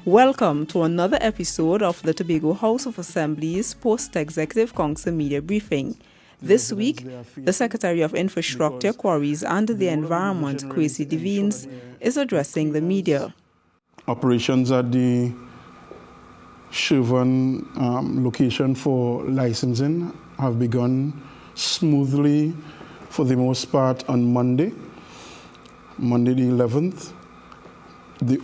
Welcome to another episode of the Tobago House of Assembly's Post-Executive Council Media Briefing. This week, the Secretary of Infrastructure, Quarries and the Environment, Kwesi Devines, is addressing the media. Operations at the Shervan location for licensing have begun smoothly for the most part on Monday the 11th. The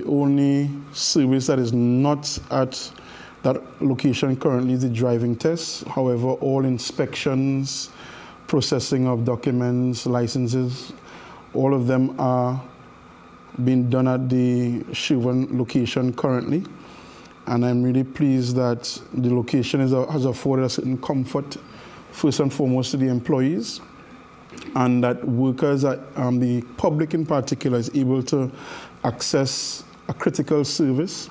only service that is not at that location currently is the driving test. However, all inspections, processing of documents, licenses, all of them are being done at the Shervan location currently. And I'm really pleased that the location has afforded a certain comfort, first and foremost to the employees, and that workers, the public in particular, is able to access a critical service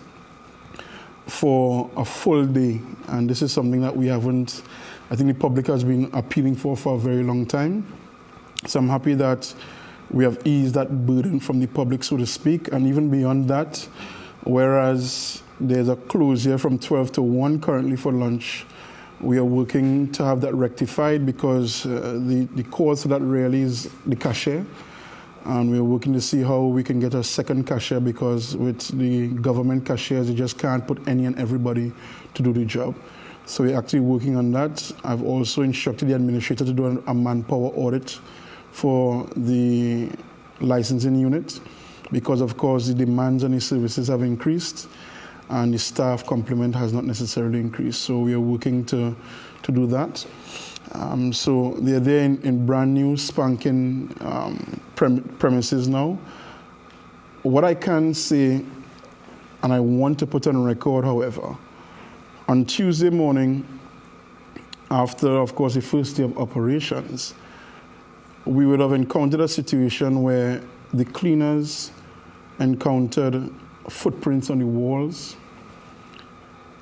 for a full day. And this is something that I think the public has been appealing for a very long time. So I'm happy that we have eased that burden from the public, so to speak. And even beyond that, whereas there's a closure from 12 to 1 currently for lunch, we are working to have that rectified because the cause for that really is the cashier. And we're working to see how we can get a second cashier, because with the government cashiers, you just can't put any and everybody to do the job. So we're actually working on that. I've also instructed the administrator to do a manpower audit for the licensing unit, because of course the demands on the services have increased and the staff complement has not necessarily increased. So we are working to do that. So they're there in brand new spanking premises now. What I can say, and I want to put on record, however, on Tuesday morning, after, of course, the first day of operations, we would have encountered a situation where the cleaners encountered footprints on the walls,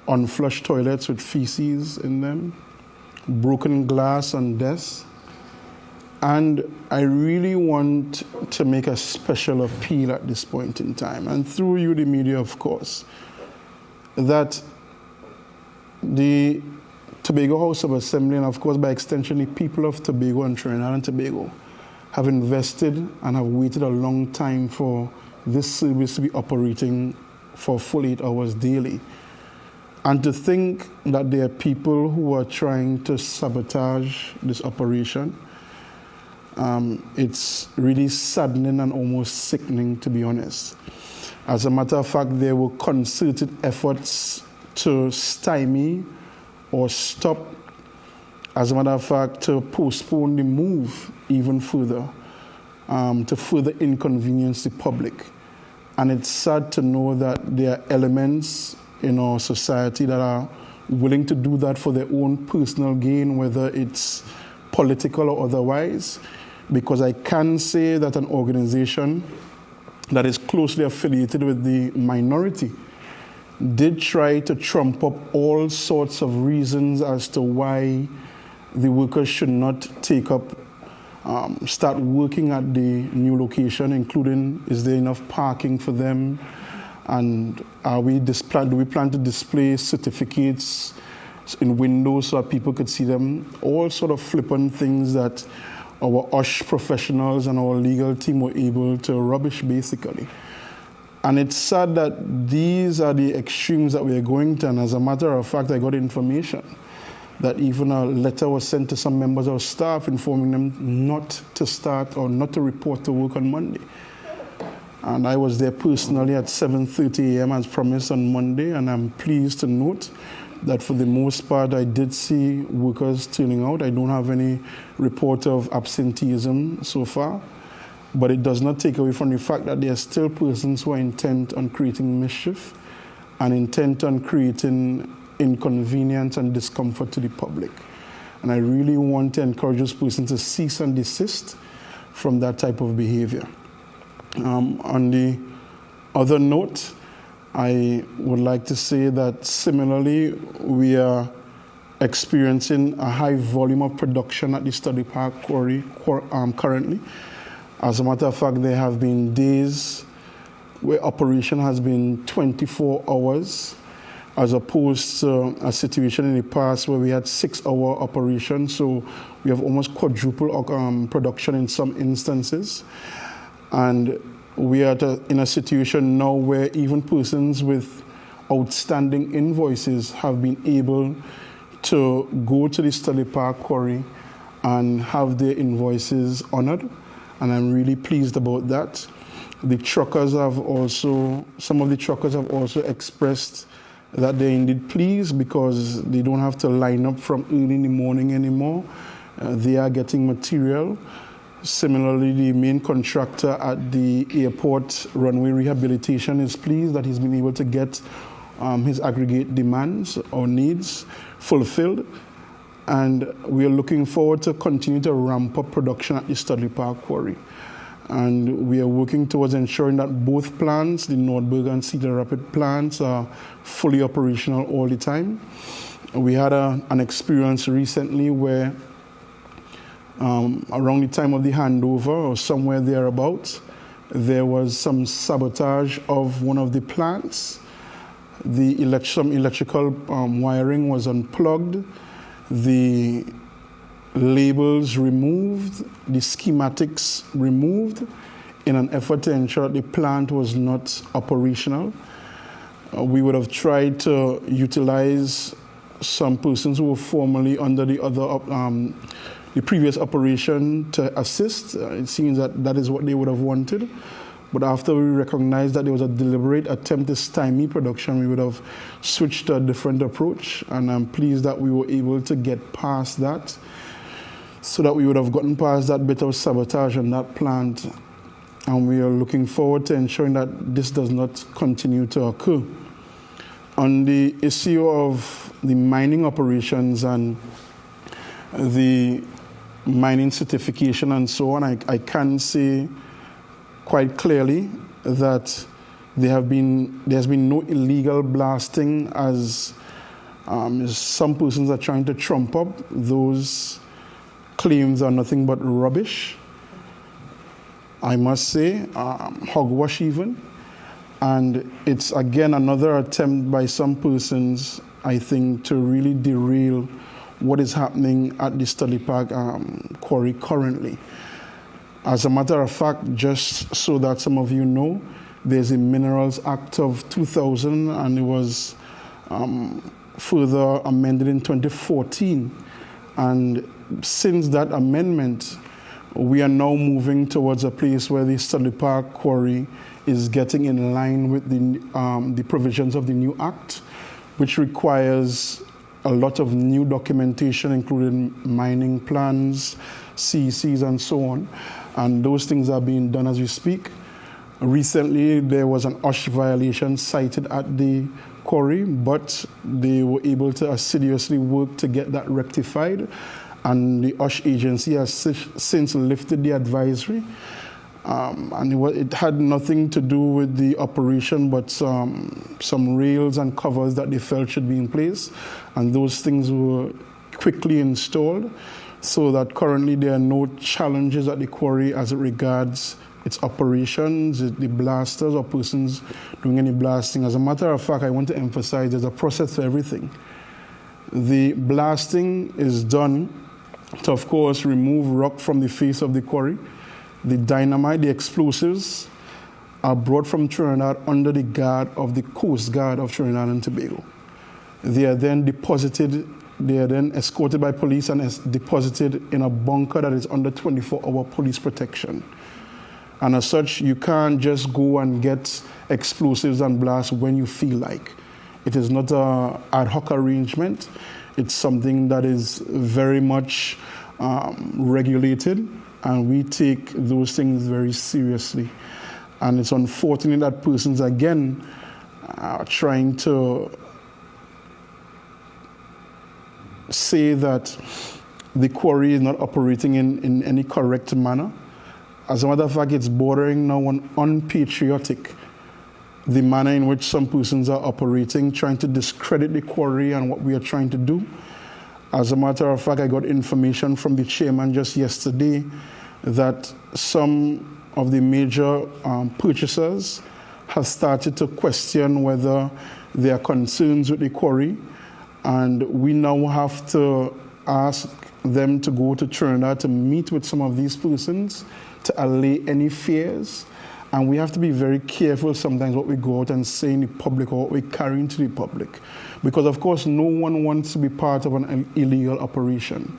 unflushed toilets with feces in them, broken glass on desks. And I really want to make a special appeal at this point in time, and through you, the media, of course, that the Tobago House of Assembly, and of course by extension the people of Tobago and Trinidad and Tobago, have invested and have waited a long time for this service to be operating for full 8 hours daily. And to think that there are people who are trying to sabotage this operation, it's really saddening and almost sickening, to be honest. As a matter of fact, there were concerted efforts to stymie or stop, as a matter of fact, to postpone the move even further, to further inconvenience the public. And it's sad to know that there are elements in our society that are willing to do that for their own personal gain, whether it's political or otherwise, because I can say that an organization that is closely affiliated with the minority did try to trump up all sorts of reasons as to why the workers should not start working at the new location, including, is there enough parking for them? And do we plan to display certificates in windows so that people could see them? All sort of flippant things that our USH professionals and our legal team were able to rubbish, basically. And it's sad that these are the extremes that we are going to. And as a matter of fact, I got information that even a letter was sent to some members of staff informing them not to start or not to report to work on Monday. And I was there personally at 7:30 a.m. as promised on Monday, and I'm pleased to note that for the most part I did see workers turning out. I don't have any report of absenteeism so far, but it does not take away from the fact that there are still persons who are intent on creating mischief and intent on creating inconvenience and discomfort to the public. And I really want to encourage those persons to cease and desist from that type of behavior. On the other note, I would like to say that similarly, we are experiencing a high volume of production at the Study Park Quarry currently. As a matter of fact, there have been days where operation has been 24 hours, as opposed to a situation in the past where we had 6-hour operation. So we have almost quadruple production in some instances. And we are in a situation now where even persons with outstanding invoices have been able to go to the Studley Park quarry and have their invoices honored. And I'm really pleased about that. The truckers have also, some of the truckers have also expressed that they're indeed pleased because they don't have to line up from early in the morning anymore. They are getting material. Similarly, the main contractor at the airport runway rehabilitation is pleased that he's been able to get his aggregate demands or needs fulfilled. And we are looking forward to continue to ramp up production at the Studley Park quarry. And we are working towards ensuring that both plants, the Nordberg and Cedar Rapids plants, are fully operational all the time. We had an experience recently where around the time of the handover or somewhere thereabouts, there was some sabotage of one of the plants. Some electrical wiring was unplugged, the labels removed, the schematics removed in an effort to ensure the plant was not operational. We would have tried to utilize some persons who were formerly under the previous operation to assist. It seems that is what they would have wanted. But after we recognized that there was a deliberate attempt to stymie production, we would have switched to a different approach. And I'm pleased that we were able to get past that, so that we would have gotten past that bit of sabotage on that plant. And we are looking forward to ensuring that this does not continue to occur. On the issue of the mining operations and the mining certification and so on, I can say quite clearly that there's been no illegal blasting, as some persons are trying to trump up. Those claims are nothing but rubbish, I must say, hogwash even. And it's again another attempt by some persons, I think, to really derail what is happening at the Studley Park quarry currently. As a matter of fact, just so that some of you know, there's a Minerals Act of 2000, and it was further amended in 2014. And since that amendment, we are now moving towards a place where the Studley Park quarry is getting in line with the provisions of the new act, which requires a lot of new documentation, including mining plans, CECs, and so on. And those things are being done as we speak. Recently, there was an OSH violation cited at the quarry, but they were able to assiduously work to get that rectified. And the OSH agency has since lifted the advisory. And it had nothing to do with the operation, but some rails and covers that they felt should be in place. And those things were quickly installed, so that currently there are no challenges at the quarry as it regards its operations, the blasters or persons doing any blasting. As a matter of fact, I want to emphasize there's a process for everything. The blasting is done to, of course, remove rock from the face of the quarry. The dynamite, the explosives, are brought from Trinidad under the guard of the Coast Guard of Trinidad and Tobago. They are then deposited, they are then escorted by police and deposited in a bunker that is under 24-hour police protection. And as such, you can't just go and get explosives and blast when you feel like. It is not an ad hoc arrangement. It's something that is very much regulated, and we take those things very seriously. And it's unfortunate that persons, again, are trying to say that the quarry is not operating in any correct manner. As a matter of fact, it's bordering now on unpatriotic, the manner in which some persons are operating, trying to discredit the quarry and what we are trying to do. As a matter of fact, I got information from the chairman just yesterday that some of the major purchasers have started to question whether there are concerns with the quarry, and we now have to ask them to go to Trinidad to meet with some of these persons to allay any fears. And we have to be very careful sometimes what we go out and say in the public or what we carry into the public. Because of course no one wants to be part of an illegal operation.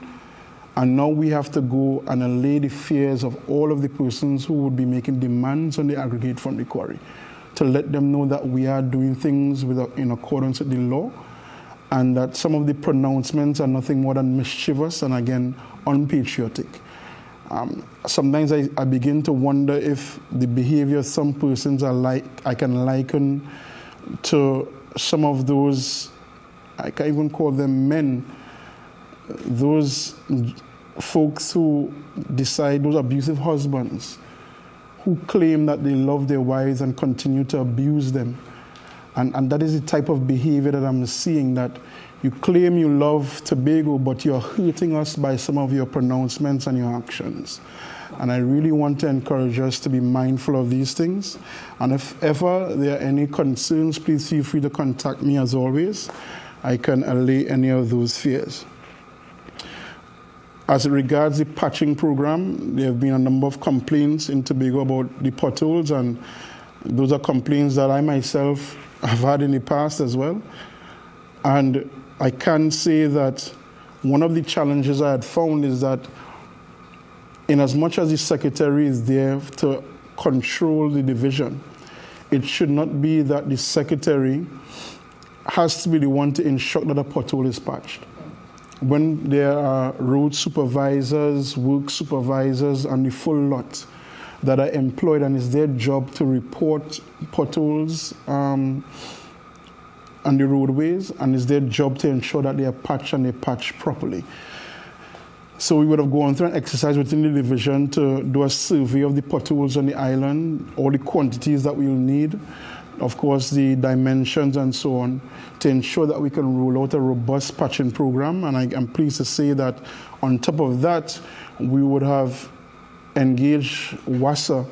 And now we have to go and allay the fears of all of the persons who would be making demands on the aggregate from the quarry, to let them know that we are doing things in accordance with the law, and that some of the pronouncements are nothing more than mischievous and, again, unpatriotic. Sometimes I begin to wonder if the behavior of some persons I can liken to some of those, I can't even call them men, those folks who decide, those abusive husbands, who claim that they love their wives and continue to abuse them. And that is the type of behavior that I'm seeing, that you claim you love Tobago, but you're hurting us by some of your pronouncements and your actions. And I really want to encourage us to be mindful of these things. And if ever there are any concerns, please feel free to contact me as always. I can allay any of those fears. As it regards the patching program, there have been a number of complaints in Tobago about the potholes, and those are complaints that I myself have had in the past as well. And I can say that one of the challenges I had found is that in as much as the secretary is there to control the division, it should not be that the secretary has to be the one to instruct that a pothole is patched. When there are road supervisors, work supervisors, and the full lot that are employed, and it's their job to report potholes on the roadways, and it's their job to ensure that they are patched and they patch properly. So we would have gone through an exercise within the division to do a survey of the potholes on the island, all the quantities that we'll need, of course the dimensions and so on, to ensure that we can roll out a robust patching program. And I am pleased to say that on top of that, we would have engaged WASA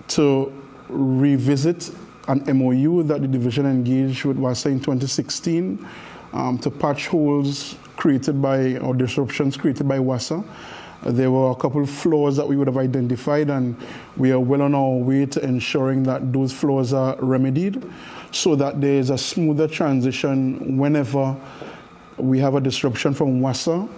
to revisit an MOU that the division engaged with WASA in 2016 to patch holes created by, or disruptions created by WASA. There were a couple of flaws that we would have identified, and we are well on our way to ensuring that those flaws are remedied so that there is a smoother transition whenever we have a disruption from WASA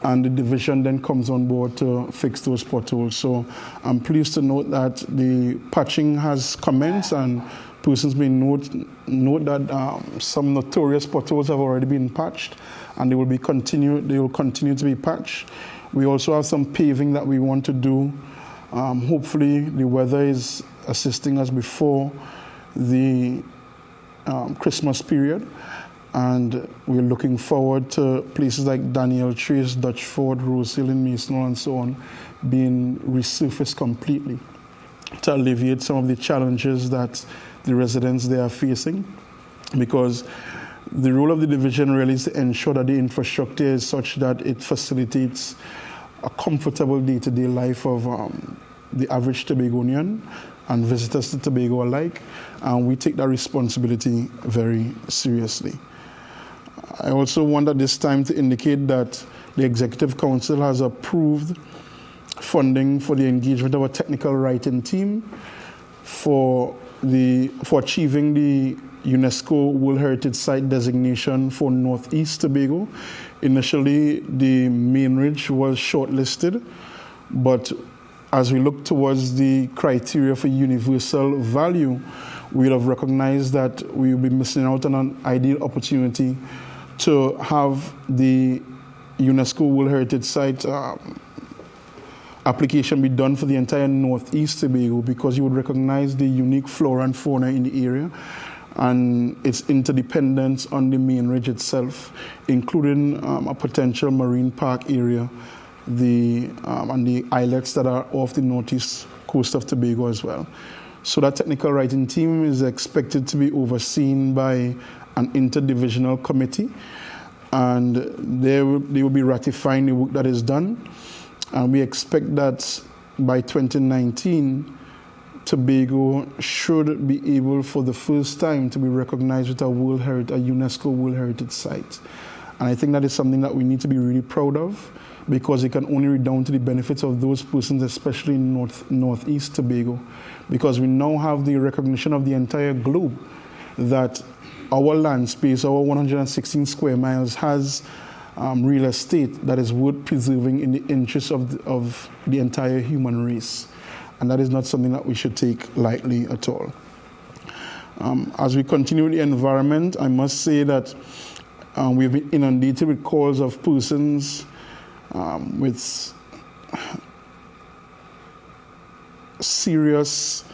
and the division then comes on board to fix those potholes. So I'm pleased to note that the patching has commenced, and persons may note that some notorious potholes have already been patched, and they will continue to be patched. We also have some paving that we want to do. Hopefully the weather is assisting us before the Christmas period. And we're looking forward to places like Daniel Trace, Dutch Ford, Rose Hill, and Mason, and so on, being resurfaced completely to alleviate some of the challenges that the residents there are facing. Because the role of the division really is to ensure that the infrastructure is such that it facilitates a comfortable day-to-day life of the average Tobagonian and visitors to Tobago alike, and we take that responsibility very seriously. I also want at this time to indicate that the Executive Council has approved funding for the engagement of a technical writing team for achieving the UNESCO World Heritage Site designation for Northeast Tobago. Initially, the Main Ridge was shortlisted, but as we look towards the criteria for universal value, we have recognized that we will be missing out on an ideal opportunity to have the UNESCO World Heritage Site application be done for the entire Northeast Tobago, because you would recognize the unique flora and fauna in the area and its interdependence on the Main Ridge itself, including a potential marine park area, and the islets that are off the northeast coast of Tobago as well. So that technical writing team is expected to be overseen by an interdivisional committee, and they will be ratifying the work that is done. And we expect that by 2019, Tobago should be able for the first time to be recognized with a UNESCO World Heritage Site. And I think that is something that we need to be really proud of, because it can only redound to the benefits of those persons, especially in Northeast Tobago, because we now have the recognition of the entire globe that our land space, our 116 square miles, has real estate that is worth preserving in the interest of the entire human race. And that is not something that we should take lightly at all. As we continue the environment, I must say that we've been inundated with calls of persons with serious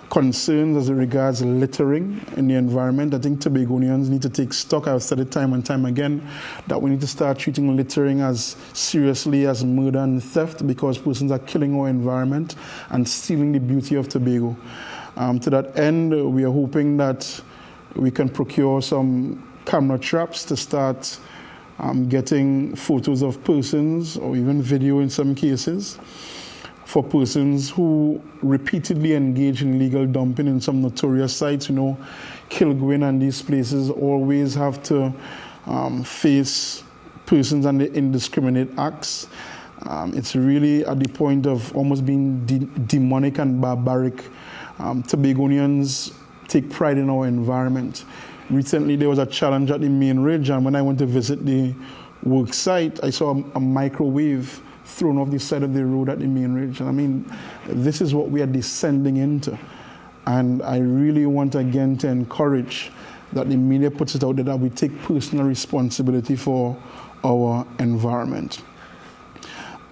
concerns as it regards littering in the environment. I think Tobagonians need to take stock. I've said it time and time again that we need to start treating littering as seriously as murder and theft, because persons are killing our environment and stealing the beauty of Tobago. To that end, we are hoping that we can procure some camera traps to start getting photos of persons, or even video in some cases, for persons who repeatedly engage in illegal dumping in some notorious sites. You know, Kilgwin and these places always have to face persons and their indiscriminate acts. It's really at the point of almost being demonic and barbaric. Tobagonians take pride in our environment. Recently, there was a challenge at the main ridge, and when I went to visit the work site, I saw a microwave thrown off the side of the road at the main ridge. And I mean, this is what we are descending into. And I really want again to encourage that the media puts it out there that we take personal responsibility for our environment.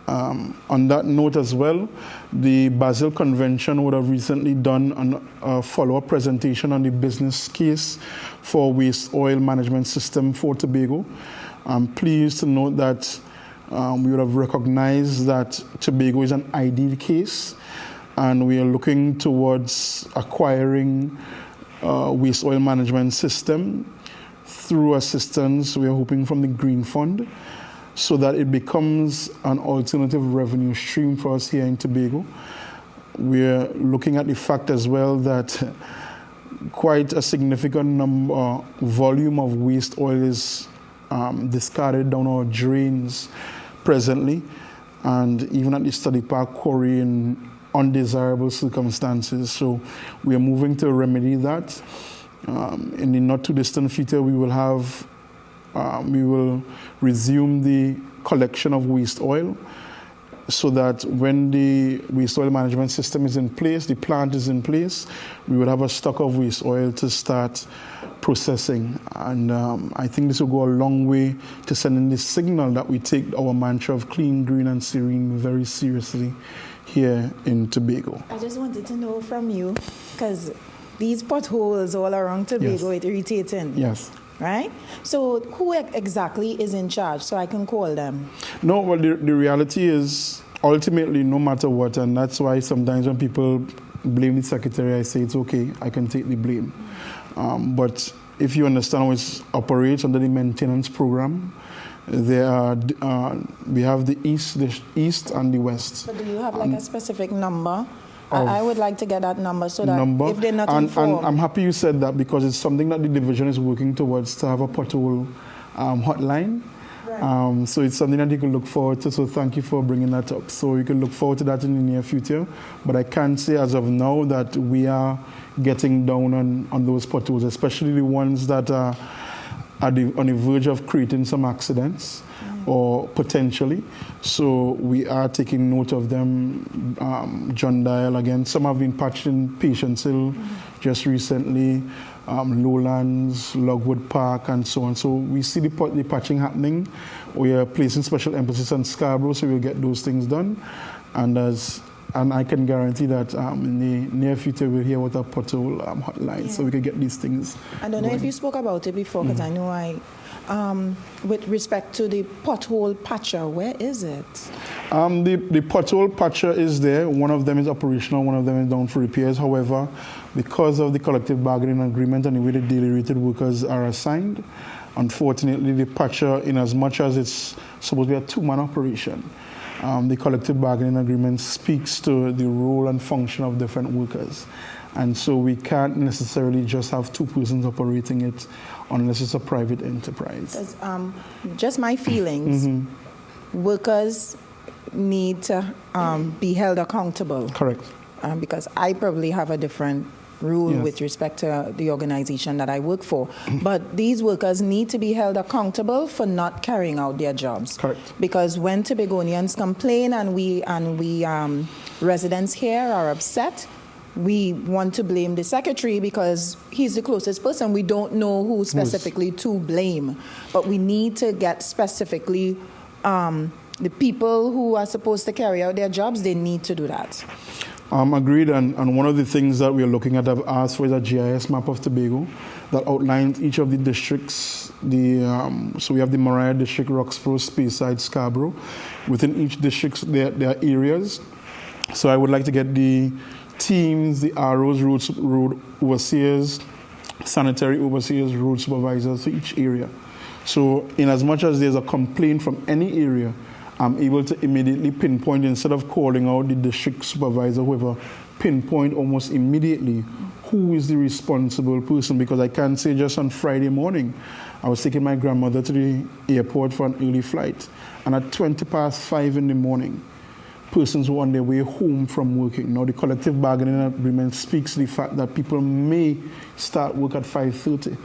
On that note as well, the Basel Convention would have recently done a follow-up presentation on the business case for waste oil management system for Tobago. I'm pleased to note that we would have recognized that Tobago is an ideal case, and we are looking towards acquiring a waste oil management system through assistance we are hoping from the Green Fund, so that it becomes an alternative revenue stream for us here in Tobago. We're looking at the fact as well that quite a significant volume of waste oil is discarded down our drains presently, and even at the Study Park quarry in undesirable circumstances. So we are moving to remedy that. In the not too distant future, we will resume the collection of waste oil, so that when the waste oil management system is in place, the plant is in place, we will have a stock of waste oil to start processing. And I think this will go a long way to sending this signal that we take our mantra of clean, green, and serene very seriously here in Tobago. I just wanted to know from you, because these potholes all around Tobago, it's irritating. Yes. Right? So who exactly is in charge so I can call them? No, well, the reality is ultimately no matter what, and that's why sometimes when people blame the secretary, I say it's okay, I can take the blame. But if you understand how it operates under the maintenance program, we have the east and the west. But do you have like a specific number? I would like to get that number so that if they're not informed. And I'm happy you said that, because it's something that the division is working towards, to have a pothole hotline. Right. So it's something that you can look forward to. So thank you for bringing that up. So you can look forward to that in the near future. But I can say as of now that we are getting down on those potholes, especially the ones that are on the verge of creating some accidents. Or potentially. So we are taking note of them. John Dial again. Some have been patched in Patience Hill just recently, Lowlands, Logwood Park, and so on. So we see the patching happening. We are placing special emphasis on Scarborough, so we'll get those things done. And I can guarantee that in the near future we'll hear about a pothole hotline, so we can get these things. I don't know if you spoke about it before, because I know with respect to the pothole patcher, where is it? The pothole patcher is there. One of them is operational, one of them is down for repairs. However, because of the collective bargaining agreement and the way the daily rated workers are assigned, unfortunately the patcher, in as much as it's supposed to be a two-man operation, the collective bargaining agreement speaks to the role and function of different workers. And so we can't necessarily just have two persons operating it unless it's a private enterprise. Just my feelings, workers need to be held accountable. Correct. Because I probably have a different rule with respect to the organization that I work for. But these workers need to be held accountable for not carrying out their jobs. Correct. Because when Tobagonians complain and we residents here are upset, we want to blame the secretary because he's the closest person. We don't know who specifically to blame. But we need to get specifically the people who are supposed to carry out their jobs, they need to do that. Agreed, and one of the things that we are looking at, I've asked for, is a GIS map of Tobago that outlines each of the districts. So we have the Mariah District, Roxborough, Speyside, Scarborough. Within each district, there are areas. So I would like to get the teams, the ROs, road overseers, sanitary overseers, road supervisors for each area. So in as much as there's a complaint from any area, I'm able to immediately pinpoint, instead of calling out the district supervisor, whoever, pinpoint almost immediately who is the responsible person, because I can't say just on Friday morning, I was taking my grandmother to the airport for an early flight, and at 5:20 in the morning, persons were on their way home from working. Now the collective bargaining agreement speaks to the fact that people may start work at 5:30.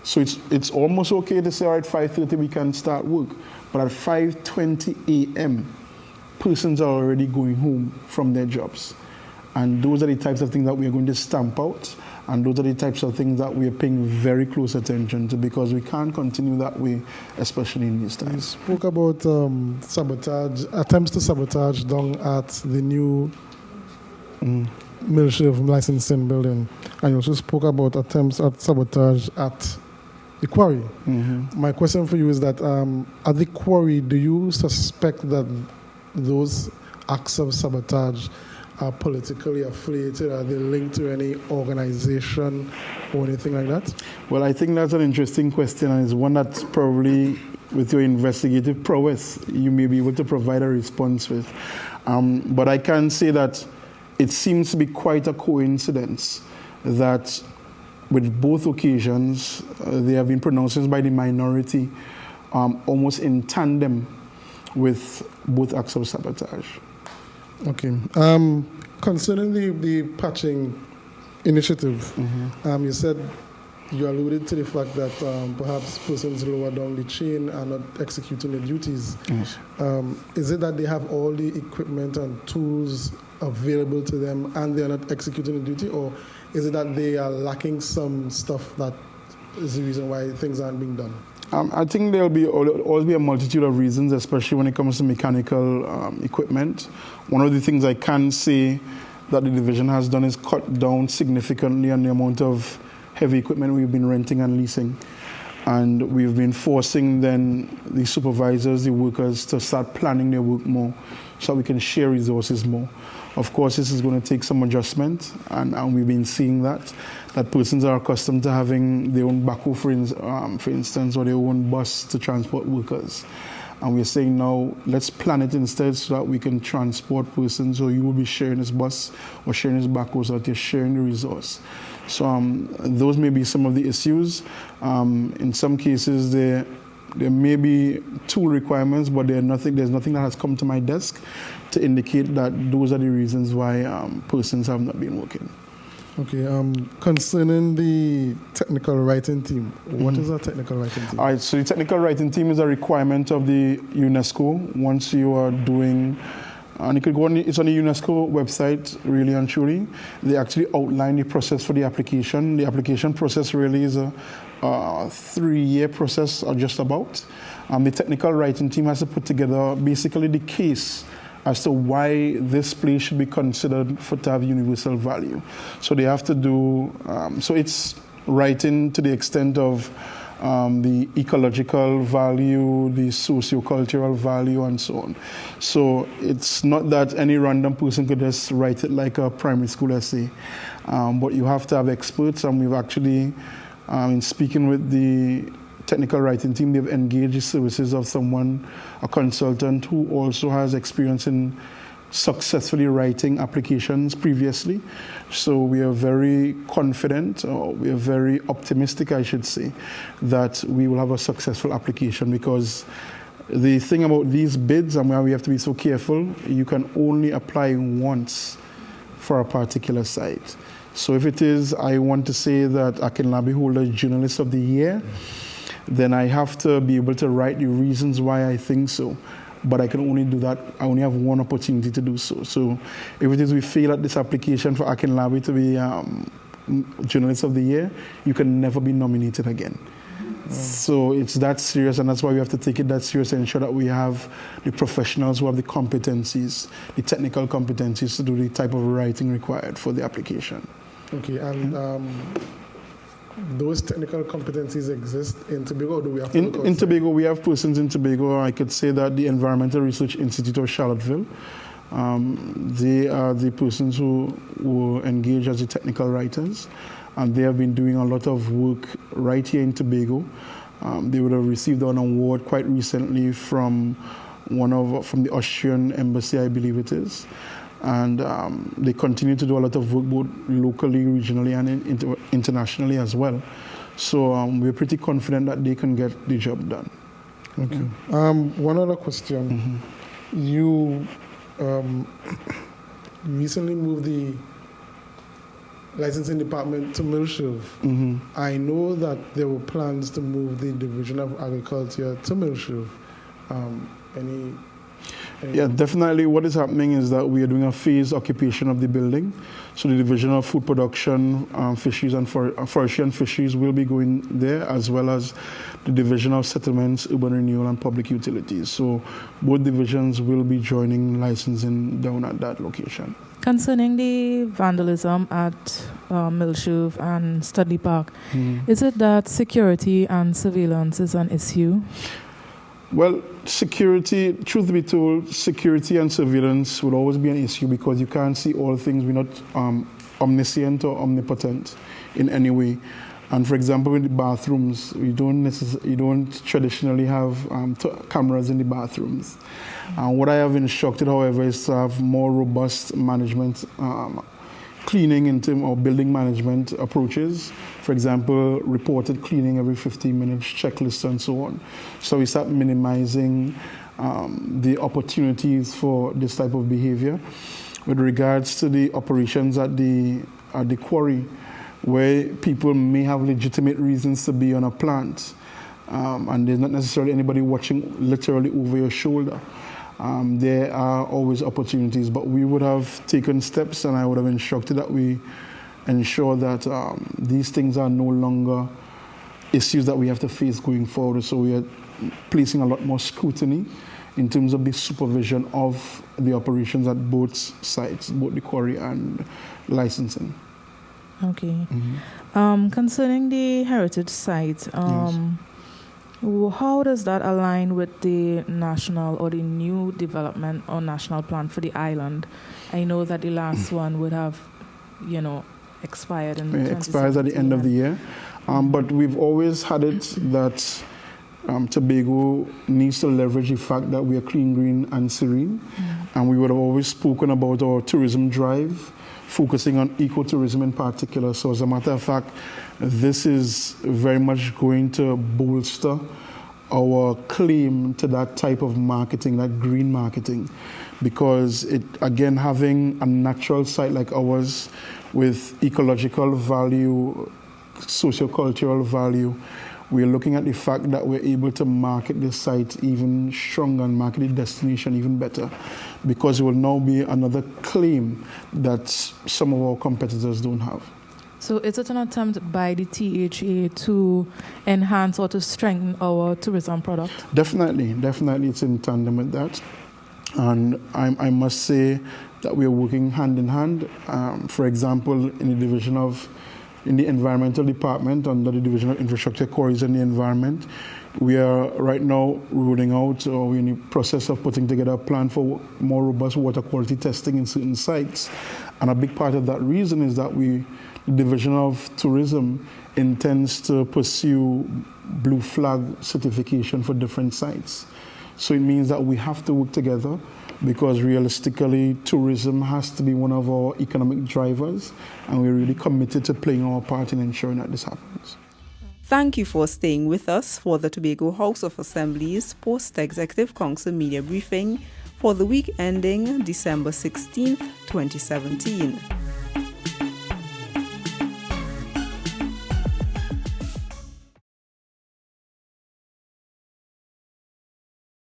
So it's almost okay to say, all right, 5:30 we can start work. But at 5:20 a.m., persons are already going home from their jobs. And those are the types of things that we are going to stamp out. And those are the types of things that we are paying very close attention to, because we can't continue that way, especially in these times. You spoke about sabotage, attempts to sabotage down at the new Ministry of Licensing building. And you also spoke about attempts at sabotage at the quarry. My question for you is that at the quarry, do you suspect that those acts of sabotage are politically affiliated? Are they linked to any organization or anything like that? Well, I think that's an interesting question, and it's one that probably, with your investigative prowess, you may be able to provide a response with. But I can say that it seems to be quite a coincidence that with both occasions, they have been pronouncements by the minority almost in tandem with both acts of sabotage. Okay. Concerning the patching initiative, you said, you alluded to the fact that perhaps persons lower down the chain are not executing their duties. Yes. Is it that they have all the equipment and tools available to them and they are not executing the duty, or is it that they are lacking some stuff that is the reason why things aren't being done? I think there will always be a multitude of reasons, especially when it comes to mechanical equipment. One of the things I can say that the division has done is cut down significantly on the amount of heavy equipment we've been renting and leasing. And we've been forcing then the supervisors, the workers, to start planning their work more so we can share resources more. Of course, this is going to take some adjustment, and we've been seeing that persons are accustomed to having their own backhoe, for instance, or their own bus to transport workers. And we're saying now, let's plan it instead so that we can transport persons, so you will be sharing this bus or sharing this backhoe, so that you're sharing the resource. So those may be some of the issues. In some cases, there may be tool requirements, but there's nothing that has come to my desk to indicate that those are the reasons why persons have not been working. Okay. Concerning the technical writing team, what is a technical writing team? All right. So the technical writing team is a requirement of the UNESCO. Once you are doing, and you could go on. It's on the UNESCO website, really and truly. They actually outline the process for the application. The application process really is a 3-year process, or just about. The technical writing team has to put together basically the case as to why this place should be considered to have universal value. So they have to do, so it's writing to the extent of the ecological value, the socio-cultural value, and so on. So it's not that any random person could just write it like a primary school essay, but you have to have experts, and we've actually, in speaking with the technical writing team, they've engaged the services of someone, a consultant who also has experience in successfully writing applications previously. So we are very confident, or we are very optimistic, I should say, that we will have a successful application, because the thing about these bids, and why we have to be so careful, you can only apply once for a particular site. So if it is, I want to say that Akinlabi holder Journalist of the Year, then I have to be able to write the reasons why I think so. But I can only do that, I only have one opportunity to do so. So if it is we fail at this application for Akinlabi to be Journalist of the Year, you can never be nominated again. So it's that serious, and that's why we have to take it that serious and ensure that we have the professionals who have the competencies, the technical competencies to do the type of writing required for the application. Okay, and those technical competencies exist in Tobago, or do we have to in Tobago, we have persons in Tobago. I could say that the Environmental Research Institute of Charlottesville, they are the persons who engage as the technical writers, and they have been doing a lot of work right here in Tobago. They would have received an award quite recently from the Austrian embassy, I believe it is. And they continue to do a lot of work both locally, regionally, and internationally as well. So we're pretty confident that they can get the job done. Okay. One other question. Mm-hmm. You recently moved the licensing department to Milshiv. Mm-hmm. I know that there were plans to move the Division of Agriculture to Milshiv. Yeah, definitely what is happening is that we are doing a phased occupation of the building. So the Division of Food Production, Fisheries and Forestry and Fisheries will be going there, as well as the Division of Settlements, Urban Renewal and Public Utilities. So both divisions will be joining licensing down at that location. Concerning the vandalism at Milshiv and Studley Park, is it that security and surveillance is an issue? Well, security, truth be told, security and surveillance will always be an issue, because you can't see all things. We're not omniscient or omnipotent in any way. And for example, in the bathrooms, you don't traditionally have cameras in the bathrooms. What I have instructed, however, is to have more robust management, cleaning in terms of building management approaches. For example, reported cleaning every 15 minutes, checklists and so on. So we start minimizing the opportunities for this type of behavior. With regards to the operations at the quarry, where people may have legitimate reasons to be on a plant, and there's not necessarily anybody watching literally over your shoulder. There are always opportunities, but we would have taken steps, and I would have instructed that we ensure that these things are no longer issues that we have to face going forward. So we are placing a lot more scrutiny in terms of the supervision of the operations at both sites, both the quarry and licensing. Okay. Mm-hmm. Concerning the heritage site, yes. How does that align with the national or the new development or national plan for the island? I know that the last one would have, expired in it expires at the end of the year. But we've always had it that Tobago needs to leverage the fact that we are clean, green, and serene. Mm-hmm. And we would have always spoken about our tourism drive, focusing on ecotourism in particular. So as a matter of fact, this is very much going to bolster our claim to that type of marketing, that green marketing, because it, again, having a natural site like ours with ecological value, socio-cultural value, we're looking at the fact that we're able to market the site even stronger and market the destination even better, because it will now be another claim that some of our competitors don't have. So is it an attempt by the THA to enhance or to strengthen our tourism product? Definitely it's in tandem with that. And I must say that we are working hand in hand. For example, in the environmental department, under the Division of Infrastructure, Quarries and the Environment, we are right now rolling out, or we're in the process of putting together a plan for more robust water quality testing in certain sites. And a big part of that reason is that the Division of Tourism intends to pursue Blue Flag certification for different sites. So it means that we have to work together, because realistically, tourism has to be one of our economic drivers, and we're really committed to playing our part in ensuring that this happens. Thank you for staying with us for the Tobago House of Assembly's Post-Executive Council Media Briefing for the week ending December 16th, 2017.